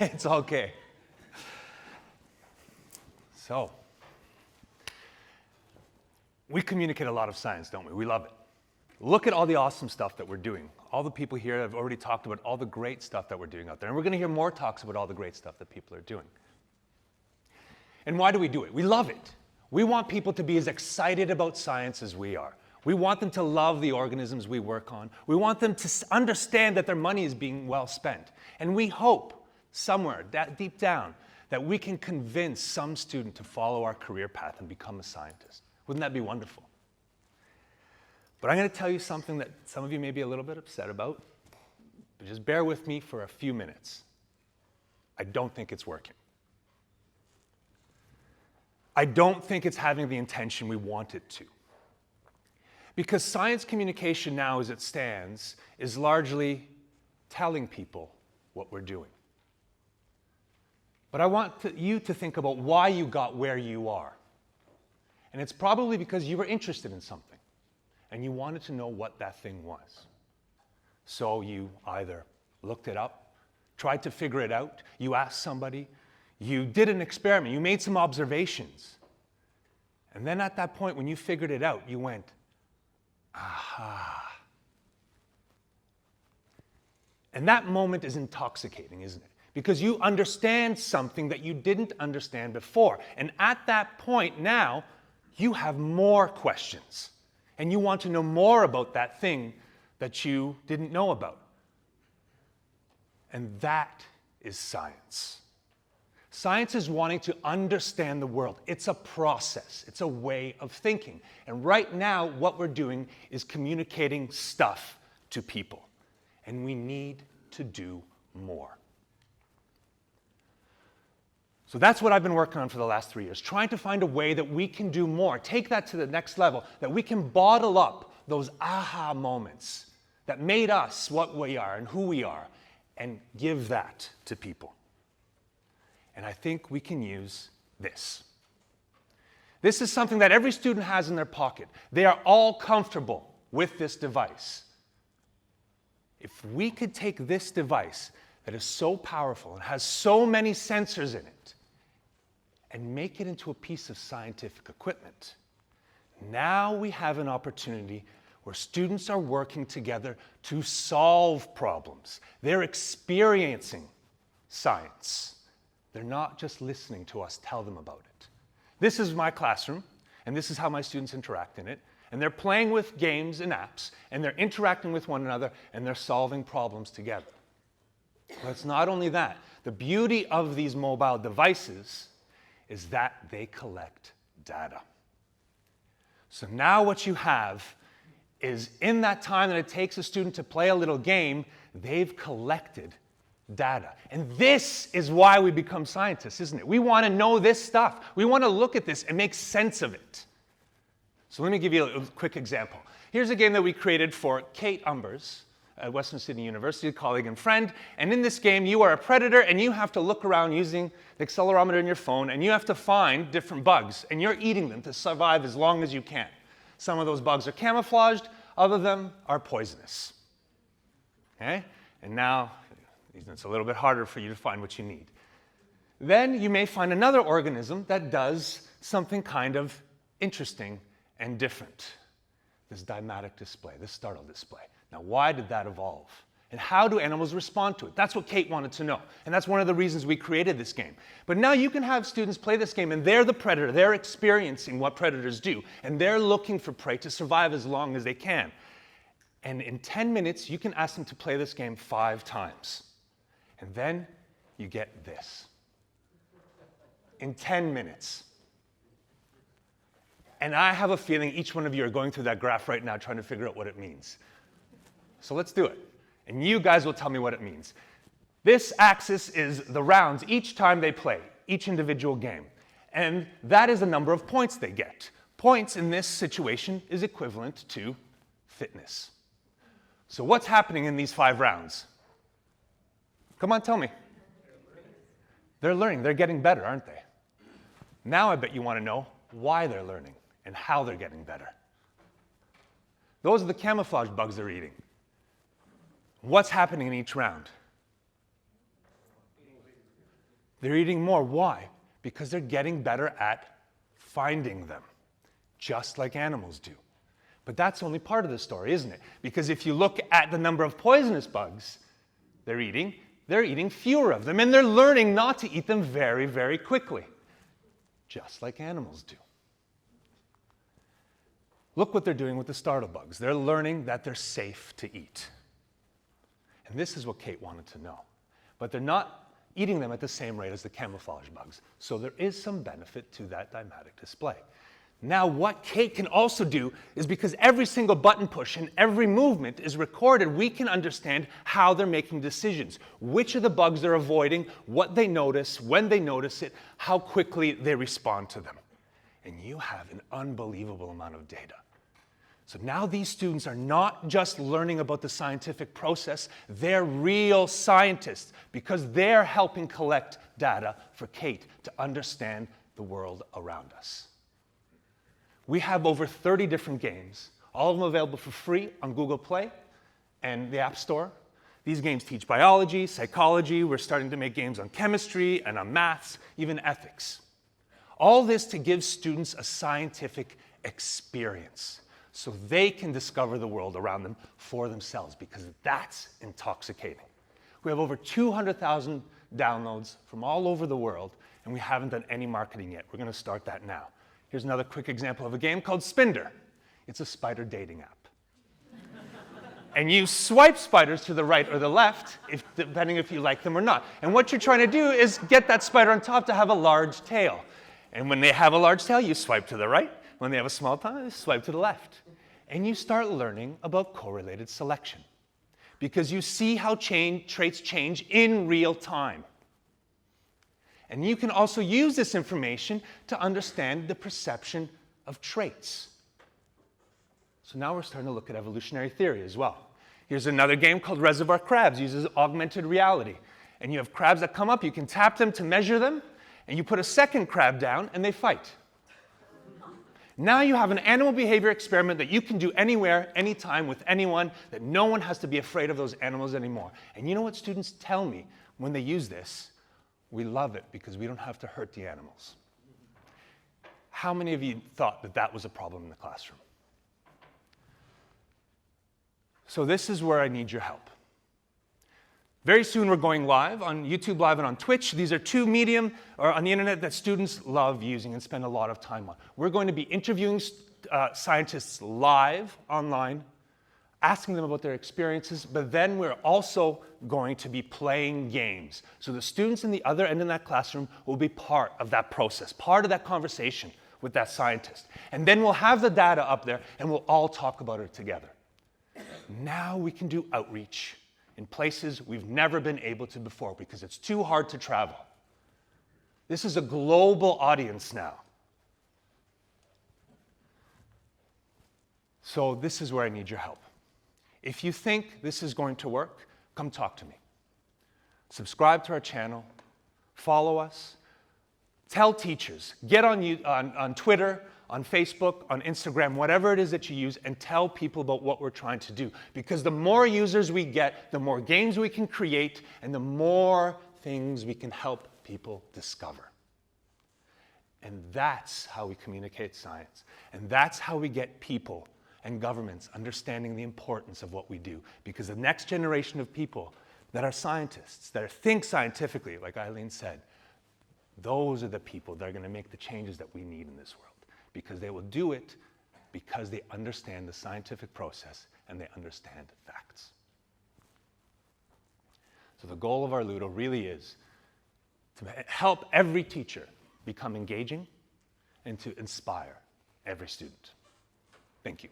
It's okay. So, we communicate a lot of science, don't we? We love it. Look at all the awesome stuff that we're doing. All the people here have already talked about all the great stuff that we're doing out there. And we're going to hear more talks about all the great stuff that people are doing. And why do we do it? We love it. We want people to be as excited about science as we are. We want them to love the organisms we work on. We want them to understand that their money is being well spent. And we hope, somewhere deep down, that we can convince some student to follow our career path and become a scientist. Wouldn't that be wonderful? But I'm going to tell you something that some of you may be a little bit upset about. But just bear with me for a few minutes. I don't think it's working. I don't think it's having the intention we want it to. Because science communication now, as it stands, is largely telling people what we're doing. But I want you to think about why you got where you are. And it's probably because you were interested in something, and you wanted to know what that thing was. So you either looked it up, tried to figure it out, you asked somebody, you did an experiment, you made some observations. And then at that point, when you figured it out, you went, aha. And that moment is intoxicating, isn't it? Because you understand something that you didn't understand before. And at that point now, you have more questions. And you want to know more about that thing that you didn't know about. And that is science. Science is wanting to understand the world. It's a process. It's a way of thinking. And right now, what we're doing is communicating stuff to people. And we need to do more. So that's what I've been working on for the last 3 years, trying to find a way that we can do more, take that to the next level, that we can bottle up those aha moments that made us what we are and who we are, and give that to people. And I think we can use this. This is something that every student has in their pocket. They are all comfortable with this device. If we could take this device that is so powerful and has so many sensors in it and make it into a piece of scientific equipment, now we have an opportunity where students are working together to solve problems. They're experiencing science. They're not just listening to us tell them about it. This is my classroom, and this is how my students interact in it. And they're playing with games and apps, and they're interacting with one another, and they're solving problems together. But it's not only that. The beauty of these mobile devices is that they collect data. So now what you have is, in that time that it takes a student to play a little game, they've collected data. And this is why we become scientists, isn't it? We want to know this stuff. We want to look at this and make sense of it. So let me give you a quick example. Here's a game that we created for Kate Umbers at Western Sydney University, a colleague and friend. And in this game, you are a predator, and you have to look around using the accelerometer in your phone, and you have to find different bugs, and you're eating them to survive as long as you can. Some of those bugs are camouflaged, other of them are poisonous. Okay? And now it's a little bit harder for you to find what you need. Then you may find another organism that does something kind of interesting and different. This dymatic display, this startle display. Now, why did that evolve? And how do animals respond to it? That's what Kate wanted to know. And that's one of the reasons we created this game. But now you can have students play this game, and they're the predator. They're experiencing what predators do. And they're looking for prey to survive as long as they can. And in 10 minutes, you can ask them to play this game 5 times. And then you get this. In 10 minutes. And I have a feeling each one of you are going through that graph right now trying to figure out what it means. So let's do it. And you guys will tell me what it means. This axis is the rounds each time they play, each individual game. And that is the number of points they get. Points in this situation is equivalent to fitness. So what's happening in these 5 rounds? Come on, tell me. They're learning. They're getting better, aren't they? Now I bet you want to know why they're learning and how they're getting better. Those are the camouflage bugs they're eating. What's happening in each round? They're eating more. Why? Because they're getting better at finding them, just like animals do. But that's only part of the story, isn't it? Because if you look at the number of poisonous bugs they're eating fewer of them, and they're learning not to eat them very, very quickly, just like animals do. Look what they're doing with the startle bugs. They're learning that they're safe to eat. And this is what Kate wanted to know. But they're not eating them at the same rate as the camouflage bugs. So there is some benefit to that dymatic display. Now, what Kate can also do is, because every single button push and every movement is recorded, we can understand how they're making decisions, which of the bugs they're avoiding, what they notice, when they notice it, how quickly they respond to them. And you have an unbelievable amount of data. So now these students are not just learning about the scientific process, they're real scientists, because they're helping collect data for Kate to understand the world around us. We have over 30 different games, all of them available for free on Google Play and the App Store. These games teach biology, psychology, we're starting to make games on chemistry and on maths, even ethics. All this to give students a scientific experience so they can discover the world around them for themselves, because that's intoxicating. We have over 200,000 downloads from all over the world, and we haven't done any marketing yet. We're going to start that now. Here's another quick example of a game called Spinder. It's a spider dating app. And you swipe spiders to the right or the left, depending if you like them or not. And what you're trying to do is get that spider on top to have a large tail. And when they have a large tail, you swipe to the right. When they have a small tail, you swipe to the left. And you start learning about correlated selection, because you see how traits change in real time. And you can also use this information to understand the perception of traits. So now we're starting to look at evolutionary theory as well. Here's another game called Reservoir Crabs. It uses augmented reality. And you have crabs that come up, you can tap them to measure them, and you put a second crab down and they fight. Now you have an animal behavior experiment that you can do anywhere, anytime, with anyone, that no one has to be afraid of those animals anymore. And you know what students tell me when they use this? We love it because we don't have to hurt the animals. How many of you thought that that was a problem in the classroom? So this is where I need your help. Very soon we're going live on YouTube Live and on Twitch. These are two medium on the internet that students love using and spend a lot of time on. We're going to be interviewing scientists live online, asking them about their experiences, but then we're also going to be playing games. So the students in the other end of that classroom will be part of that process, part of that conversation with that scientist. And then we'll have the data up there and we'll all talk about it together. Now we can do outreach in places we've never been able to before, because it's too hard to travel. This is a global audience now. So this is where I need your help. If you think this is going to work, come talk to me. Subscribe to our channel, follow us, tell teachers, get on Twitter, on Facebook, on Instagram, whatever it is that you use, and tell people about what we're trying to do. Because the more users we get, the more games we can create, and the more things we can help people discover. And that's how we communicate science. And that's how we get people and governments understanding the importance of what we do. Because the next generation of people that are scientists, that think scientifically, like Eileen said, those are the people that are going to make the changes that we need in this world. Because they will do it because they understand the scientific process and they understand facts. So the goal of Arludo really is to help every teacher become engaging and to inspire every student. Thank you.